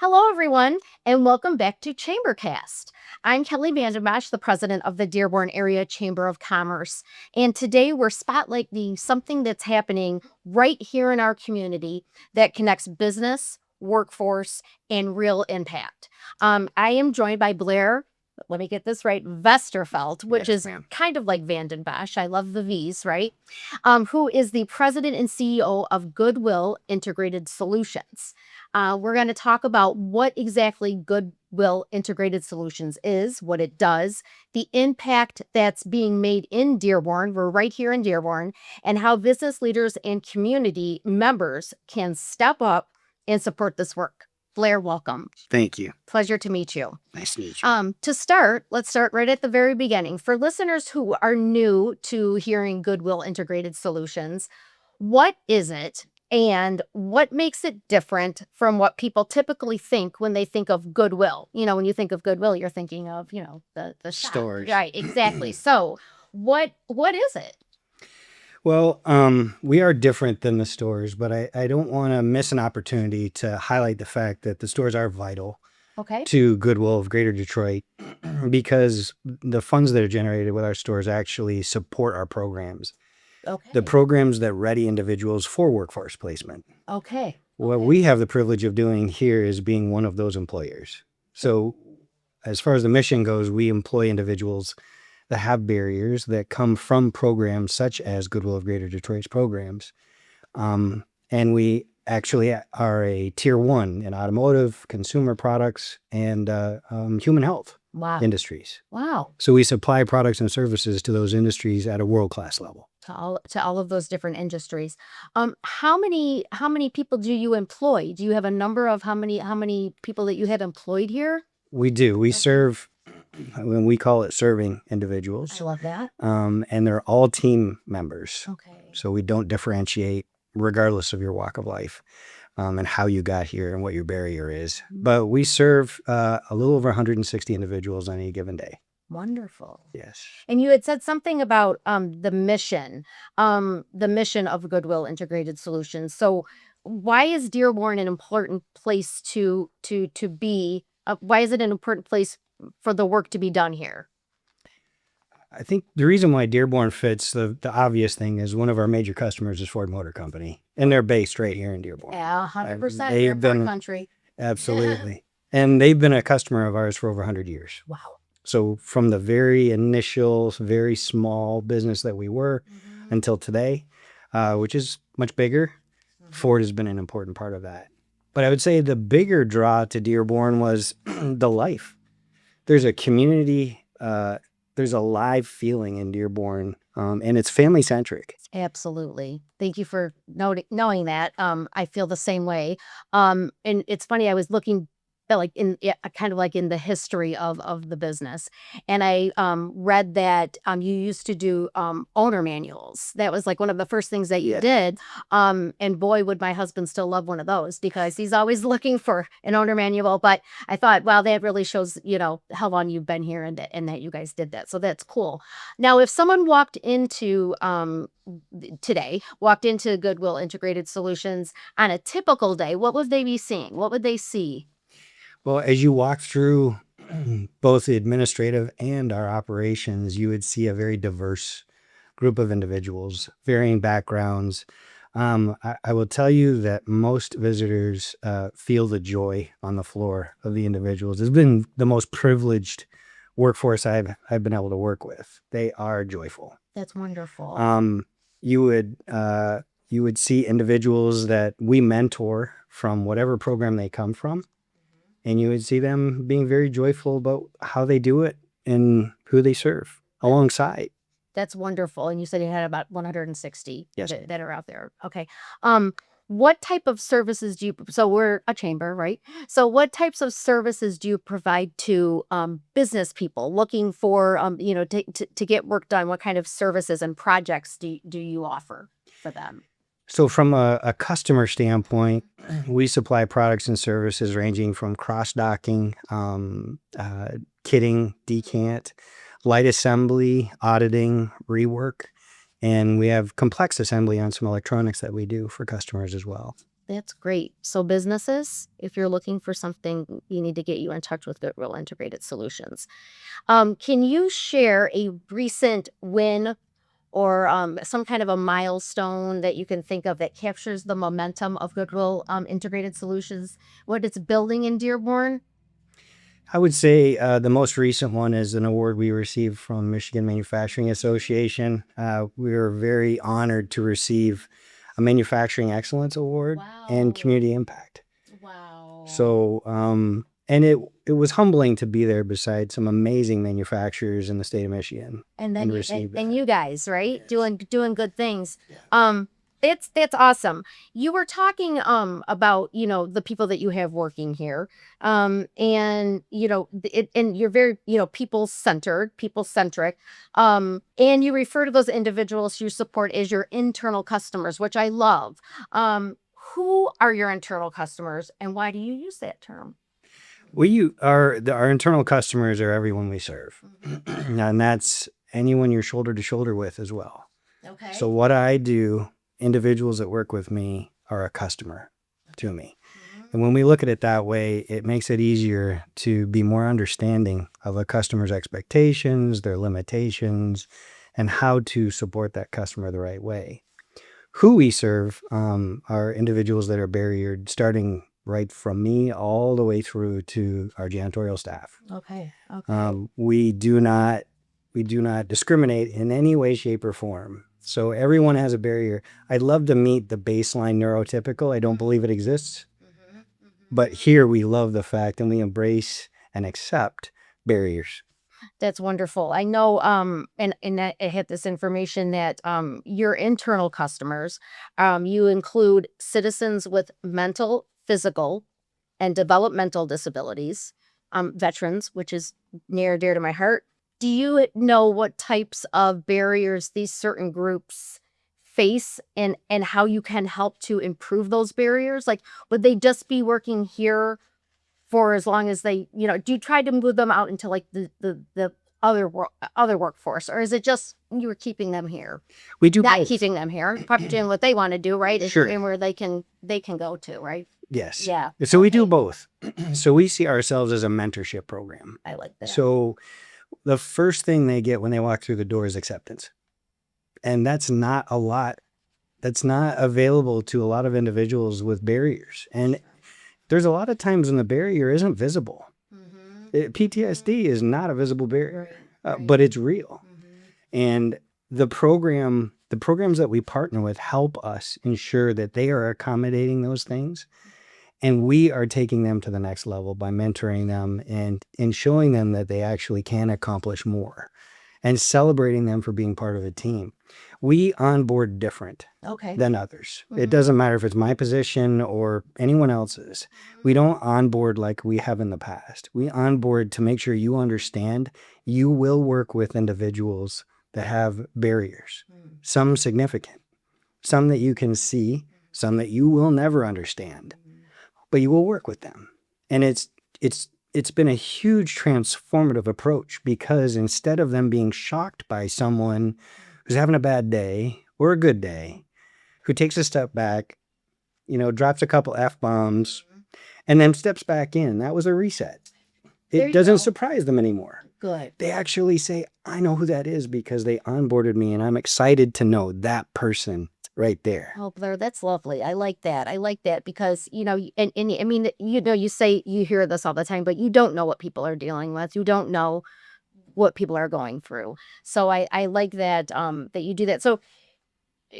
Hello, everyone, and welcome back to ChamberCast. I'm Kelli the president of the Dearborn Area Chamber of Commerce, and today we're spotlighting something that's happening right here in our community that connects business, workforce, and real impact. I am joined by Blair. Let me get this right, Vesterfelt, which Yes, is ma'am. kind of like Vanden Bosch. I love the V's, right? Who is the president and CEO of Goodwill Integrated Solutions. We're going to talk about what exactly Goodwill Integrated Solutions is, what it does, the impact that's being made in Dearborn. We're right here in Dearborn, and how business leaders and community members can step up and support this work. Blair, welcome. Thank you. Pleasure to meet you. Nice to meet you. To start, let's start right at the very beginning. For listeners who are new to hearing Goodwill Integrated Solutions, what is it and what makes it different from what people typically think when they think of Goodwill? When you think of Goodwill, you're thinking of, the shop. Stores. Right, exactly. So what is it? Well, we are different than the stores, but I don't want to miss an opportunity to highlight the fact that the stores are vital Okay. to Goodwill of Greater Detroit because the funds that are generated with our stores actually support our programs. Okay. The programs that ready individuals for workforce placement. Okay. What we have the privilege of doing here is being one of those employers. So as far as the mission goes, we employ individuals that have barriers that come from programs such as Goodwill of Greater Detroit's programs. And we actually are a tier 1 in automotive, consumer products, and human health Wow. industries. Wow. So we supply products and services to those industries at a world-class level. To all of those different industries. How many people do you employ? Do you have a number of how many people that you have employed here? We do. We Okay. serve, when we call it serving individuals, I love that. and they're all team members. Okay. So we don't differentiate regardless of your walk of life, and how you got here and what your barrier is. But we serve a little over 160 individuals on any given day. Wonderful. Yes. And you had said something about the mission of Goodwill Integrated Solutions. So why is Dearborn an important place to be? Why is it an important place for the work to be done here? I think the reason why Dearborn fits, the obvious thing is one of our major customers is Ford Motor Company, and they're based right here in Dearborn. Yeah, 100%. They've They're been- our country. Absolutely. And they've been a customer of ours for over 100 years. Wow. So from the very initial, very small business that we were until today, which is much bigger, Ford has been an important part of that. But I would say the bigger draw to Dearborn was the life. There's a community, there's a live feeling in Dearborn, and it's family-centric. Absolutely. Thank you for knowing that. I feel the same way. And it's funny, I was looking kind of like in the history of the business, and I read that you used to do owner manuals. That was like one of the first things that you did. And boy, would my husband still love one of those, because he's always looking for an owner manual. But I thought, well, that really shows, how long you've been here, and that you guys did that. So that's cool. Now, if someone walked into Goodwill Integrated Solutions on a typical day, what would they be seeing? What would they see? Well, as you walk through both the administrative and our operations, you would see a very diverse group of individuals, varying backgrounds. I will tell you that most visitors feel the joy on the floor of the individuals. It's been the most privileged workforce I've been able to work with. They are joyful. That's wonderful. You would see individuals that we mentor from whatever program they come from. And you would see them being very joyful about how they do it and who they serve alongside. That's wonderful. And you said you had about 160 Yes. that are out there. Okay. What type of services so we're a chamber, right? So what types of services do you provide to business people looking for, to get work done? What kind of services and projects do you offer for them? So from a customer standpoint, we supply products and services ranging from cross-docking, kitting, decant, light assembly, auditing, rework, and we have complex assembly on some electronics that we do for customers as well. That's great. So businesses, if you're looking for something, you need to get you in touch with Goodwill Integrated Solutions. Can you share a recent win or some kind of a milestone that you can think of that captures the momentum of Goodwill Integrated Solutions, what it's building in Dearborn? I would say the most recent one is an award we received from Michigan Manufacturing Association. We were very honored to receive a Manufacturing Excellence Award and Wow. Community Impact. Wow. So, and it was humbling to be there beside some amazing manufacturers in the state of Michigan And then and you, receive and that. you guys, right? Yes. Doing good things. Yeah. That's awesome. You were talking about, the people that you have working here. And and you're very, people centered, people centric. And you refer to those individuals you support as your internal customers, which I love. Who are your internal customers and why do you use that term? Our internal customers are everyone we serve, and that's anyone you're shoulder to shoulder with as well. Okay. So what I do, individuals that work with me are a customer to me. And when we look at it that way, it makes it easier to be more understanding of a customer's expectations, their limitations, and how to support that customer the right way. Who we serve are individuals that are barriered, starting right from me all the way through to our janitorial staff. Okay. Okay. We do not discriminate in any way, shape, or form. So everyone has a barrier. I'd love to meet the baseline neurotypical. I don't believe it exists. But here we love the fact and we embrace and accept barriers. That's wonderful. I know, and I had this information that your internal customers, you include citizens with mental, physical, and developmental disabilities, veterans, which is near and dear to my heart. Do you know what types of barriers these certain groups face and how you can help to improve those barriers? Like, would they just be working here for as long as they, do you try to move them out into like the other workforce, or is it just you were keeping them here? We do Not both. keeping them here, probably doing what they want to do, right? Sure. And where they can go to, right? Yes. Yeah. So we do Okay. both. So we see ourselves as a mentorship program. I like that. So the first thing they get when they walk through the door is acceptance. And that's not a lot. That's not available to a lot of individuals with barriers. And there's a lot of times when the barrier isn't visible. PTSD is not a visible barrier, but it's real. And the programs that we partner with help us ensure that they are accommodating those things. And we are taking them to the next level by mentoring them and showing them that they actually can accomplish more and celebrating them for being part of a team. We onboard different Okay. than others. It doesn't matter if it's my position or anyone else's. We don't onboard like we have in the past. We onboard to make sure you understand you will work with individuals that have barriers, some significant, some that you can see, some that you will never understand, but you will work with them. And it's been a huge transformative approach because instead of them being shocked by someone who's having a bad day or a good day, who takes a step back, drops a couple F-bombs, and then steps back in, that was a reset. There It you doesn't go. surprise them anymore. Good. They actually say, I know who that is because they onboarded me and I'm excited to know that person right there. Oh, Blair, that's lovely. I like that. I like that because, and I mean, you say you hear this all the time, but you don't know what people are dealing with. You don't know what people are going through. So I like that, that you do that. So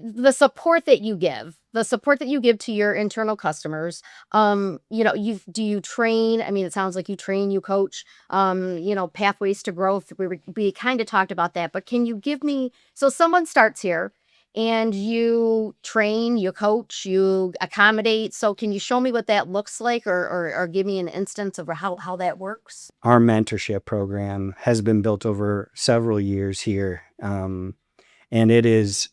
the support that you give to your internal customers, do you train? I mean, it sounds like you train, you coach, pathways to growth. We kind of talked about that, but can you give me, so someone starts here and you train, you coach, you accommodate. So can you show me what that looks like or give me an instance of how that works? Our mentorship program has been built over several years here. And it is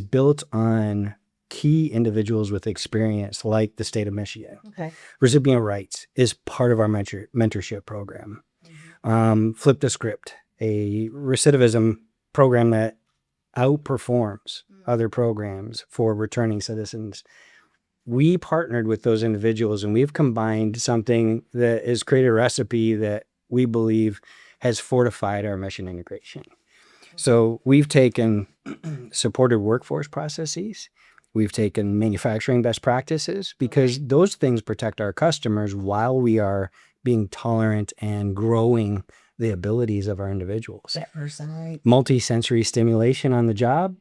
built on key individuals with experience like the state of Michigan. Okay. Recipient rights is part of our mentorship program. Flip the script, a recidivism program that outperforms other programs for returning citizens. we partnered with those individuals and we've combined something that has created a recipe that we believe has fortified our mission integration. So we've taken supported workforce processes, we've taken manufacturing best practices, because those things protect our customers while we are being tolerant and growing the abilities of our individuals. That person, right? Multi-sensory stimulation on the job.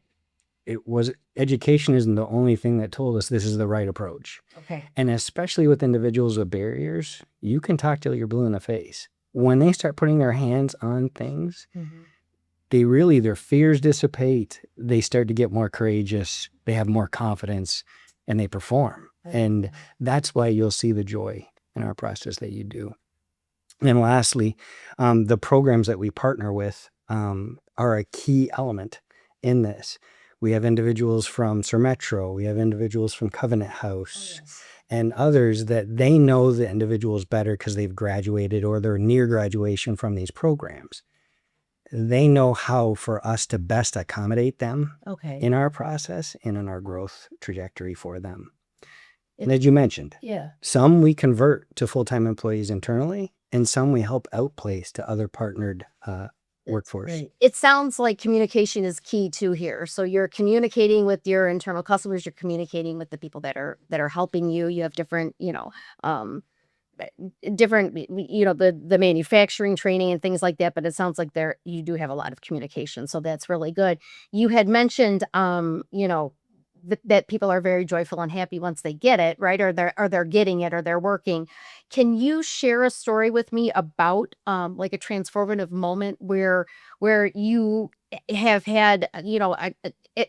Education isn't the only thing that told us this is the right approach. Okay. And especially with individuals with barriers, you can talk till you're blue in the face. When they start putting their hands on things, their fears dissipate. They start to get more courageous. They have more confidence and they perform. And that's why you'll see the joy in our process that you do. And lastly, the programs that we partner with are a key element in this. We have individuals from Sir Metro, we have individuals from Covenant House, and others that they know the individuals better because they've graduated or they're near graduation from these programs. They know how for us to best accommodate them in our process and in our growth trajectory for them. And as you mentioned, some we convert to full-time employees internally, and some we help outplace to other partnered workforce. Right. It sounds like communication is key too here. So you're communicating with your internal customers, you're communicating with the people that are helping you. You have different, the manufacturing training and things like that, but it sounds like you do have a lot of communication. So that's really good. You had mentioned that people are very joyful and happy once they get it, right? Or they're getting it, or they're working. Can you share a story with me about like a transformative moment where you have had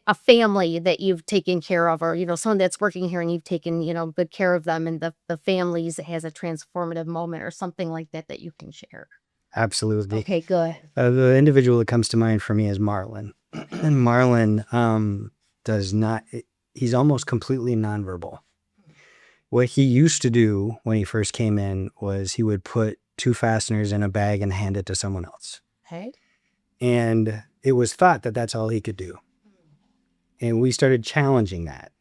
a family that you've taken care of, or someone that's working here and you've taken good care of them, and the families has a transformative moment or something like that you can share? Absolutely. Okay, good. The individual that comes to mind for me is Marlon. And Marlon he's almost completely nonverbal. What he used to do when he first came in was he would put 2 fasteners in a bag and hand it to someone else. Okay. And it was thought that that's all he could do. And we started challenging that,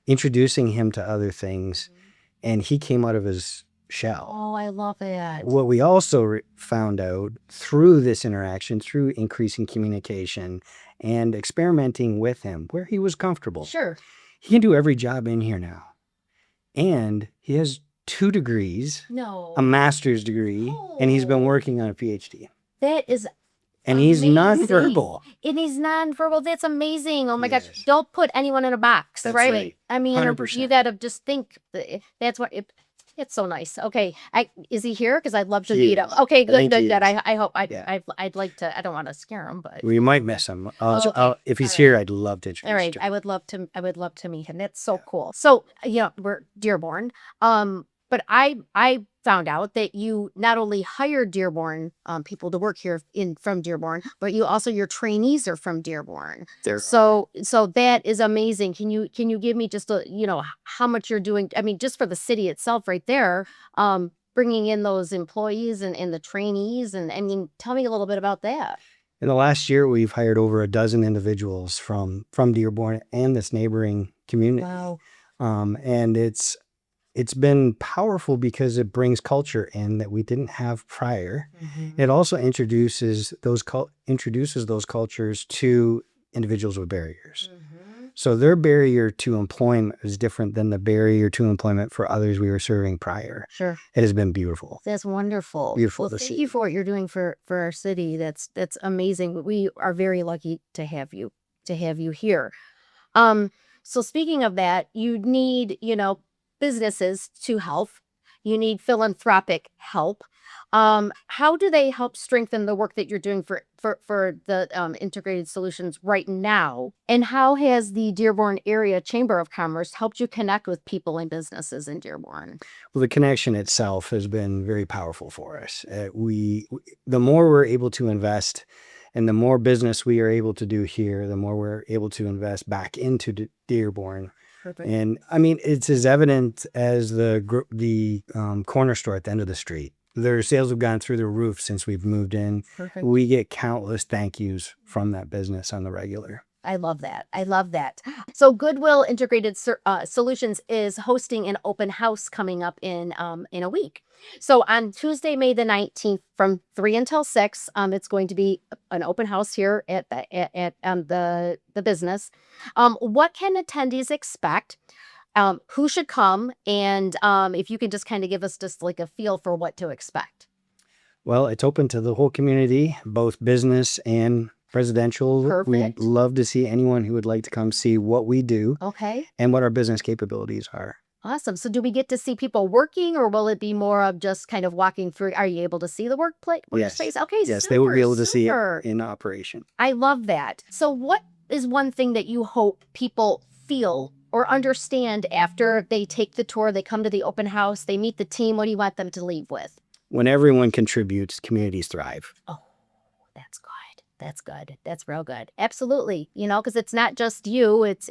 introducing him to other things, and he came out of his shell. Oh, I love it. What we also found out through this interaction, through increasing communication and experimenting with him where he was comfortable. Sure. He can do every job in here now. And he has 2 degrees, a master's degree, and he's been working on a PhD. That is And amazing. he's nonverbal. And he's nonverbal. That's amazing. Oh my Yes. gosh. Don't put anyone in a box, That's right? right. I mean, 100%. you got to just think. That's what it's so nice. Okay. Is he here? Because I'd love to He meet him. is. Okay, I good. think he Good. is. I hope Yeah. I'd like to. I don't want to scare him, but We might miss him. Okay. If he's All right. here, I'd love to introduce all right. you. I would love to meet him. That's so cool. So we're Dearborn. But I found out that you not only hired Dearborn people to work here from Dearborn, but your trainees are from Dearborn. So that is amazing. Can you give me just how much you're doing? I mean, just for the city itself, right there, bringing in those employees and the trainees, and I mean, tell me a little bit about that. In the last year, we've hired over a dozen individuals from Dearborn and this neighboring community. Wow. And it's been powerful because it brings culture in that we didn't have prior. It also introduces those cultures to individuals with barriers. So their barrier to employment is different than the barrier to employment for others we were serving prior. Sure. It has been beautiful. That's wonderful. Beautiful Well, to thank see. you for what you're doing for our city. That's amazing. We are very lucky to have you here. So speaking of that, you need, businesses to help. You need philanthropic help. How do they help strengthen the work that you're doing for the integrated solutions right now? And how has the Dearborn Area Chamber of Commerce helped you connect with people and businesses in Dearborn? Well, the connection itself has been very powerful for us. The more we're able to invest and the more business we are able to do here, the more we're able to invest back into Dearborn. Perfect. And I mean, it's as evident as the corner store at the end of the street. their sales have gone through the roof since we've moved in. Perfect. We get countless thank yous from that business on the regular. I love that. I love that. So Goodwill Integrated Solutions is hosting an open house coming up in a week. So on Tuesday, May the 19th, from 3 until 6, it's going to be an open house here at the business. What can attendees expect? Who should come? And if you can just kind of give us just like a feel for what to expect. Well, it's open to the whole community, both business and residential. Perfect. We'd love to see anyone who would like to come see what we do Okay. and what our business capabilities are. Awesome. So do we get to see people working, or will it be more of just kind of walking through? Are you able to see the Yes. workspace? Okay, Yes, they will be able to see it super. in operation. I love that. So what is one thing that you hope people feel or understand after they take the tour, they come to the open house, they meet the team? What do you want them to leave with? When everyone contributes, communities thrive. Oh, that's good. That's good. That's real good. Absolutely. Because it's not just you. It's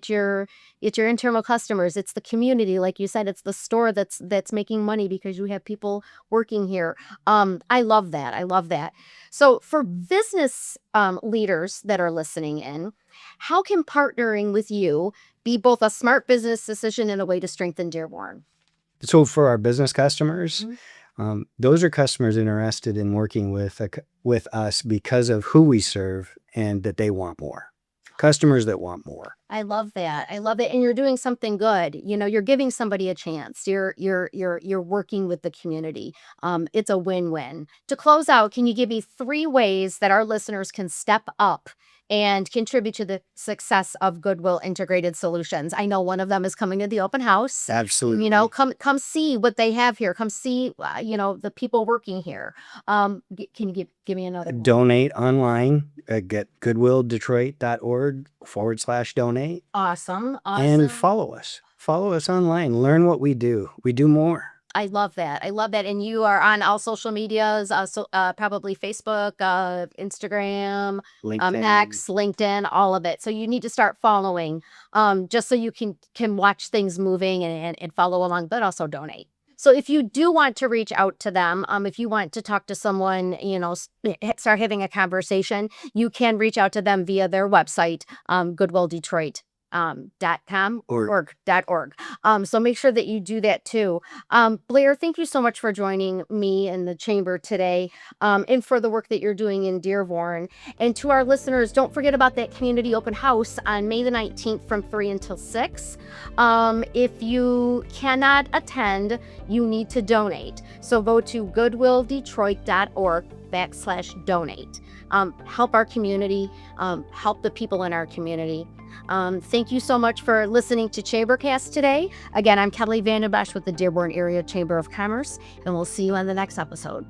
your internal customers. It's the community, like you said. It's the store that's making money because you have people working here. I love that. I love that. So for business leaders that are listening in, how can partnering with you be both a smart business decision and a way to strengthen Dearborn? So for our business customers, Mhm. those are customers interested in working with us because of who we serve and that they want more. Customers that want more. I love that. I love it. And you're doing something good. You're giving somebody a chance. You're working with the community. It's a win-win. To close out, can you give me 3 ways that our listeners can step up and contribute to the success of Goodwill Integrated Solutions? I know one of them is coming to the open house. Absolutely. Come see what they have here. Come see the people working here. Can you give me another one? Donate online at goodwilldetroit.org/donate. Awesome. And follow us. Follow us online. Learn what we do. We do more. I love that. I love that. And you are on all social medias, probably Facebook, Instagram, LinkedIn. X, LinkedIn, all of it. So you need to start following, just so you can watch things moving and follow along, but also donate. So if you do want to reach out to them, if you want to talk to someone, start having a conversation, you can reach out to them via their website, goodwilldetroit.com. .org. So make sure that you do that too. Blair, thank you so much for joining me in the chamber today, and for the work that you're doing in Dearborn. And to our listeners, don't forget about that community open house on May the 19th from 3 until 6. If you cannot attend, you need to donate. So go to goodwilldetroit.org/donate. Help our community, help the people in our community. Thank you so much for listening to ChamberCast today. Again, I'm Kelli Vandenbosch with the Dearborn Area Chamber of Commerce, and we'll see you on the next episode.